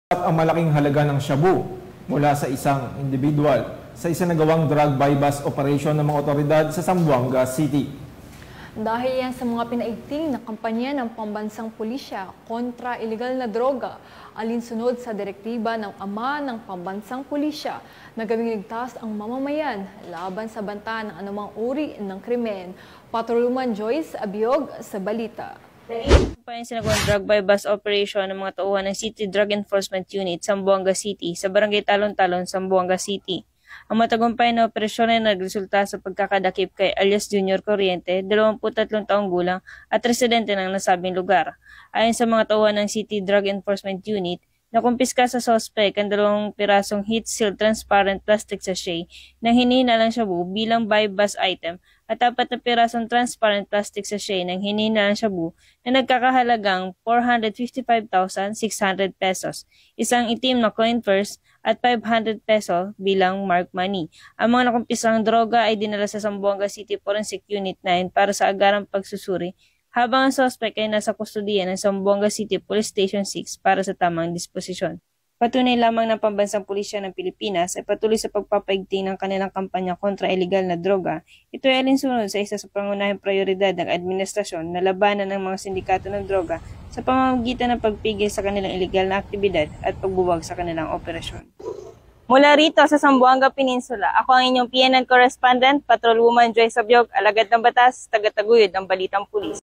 ang malaking halaga ng shabu mula sa isang individual sa isinagawang drug buy-bust operation ng mga otoridad sa Zamboanga City. Dahil yan sa mga pinaigting na kampanya ng pambansang pulisya kontra ilegal na droga, alinsunod sa direktiba ng ama ng pambansang pulisya na gawing ligtas ang mamamayan laban sa banta ng anumang uri ng krimen. Patrolman Joyce Abiog sa balita. Pa yung sinagawang drug buy-bust operation ng mga tauhan ng City Drug Enforcement Unit, Zamboanga City, sa Barangay Talon-Talon, Zamboanga City. Ang matagumpay na operasyon ay nagresulta sa pagkakadakip kay alias Junior Corriente, 23 taong gulang at residente ng nasabing lugar. Ayon sa mga tauhan ng City Drug Enforcement Unit, nakumpiska sa suspect ang 2 pirasong heat-sealed transparent plastic sachet na hinihinalang shabu bilang buy-bust item at 4 na pirasong transparent plastic sachet ng hinihinalang shabu na nagkakahalagang 455,600 pesos, isang itim na coin purse at 500 peso bilang mark money. Ang mga nakumpisang droga ay dinala sa Zamboanga City Forensic Unit 9 para sa agarang pagsusuri, habang ang suspect ay nasa kustudiya ng Zamboanga City Police Station 6 para sa tamang disposisyon. Patunay lamang ng Pambansang Pulisya ng Pilipinas ay patuloy sa pagpapaigting ng kanilang kampanya kontra ilegal na droga. Ito ay alinsunod sa isa sa pangunahing prioridad ng administrasyon na labanan ng mga sindikato ng droga sa pamamagitan ng pagpigil sa kanilang ilegal na aktibidad at pagbuwag sa kanilang operasyon. Mula rito sa Zamboanga Peninsula, ako ang inyong PNN correspondent, Patrolwoman Joyce Abiog, alagad ng batas, tagataguyod ng Balitang Pulis.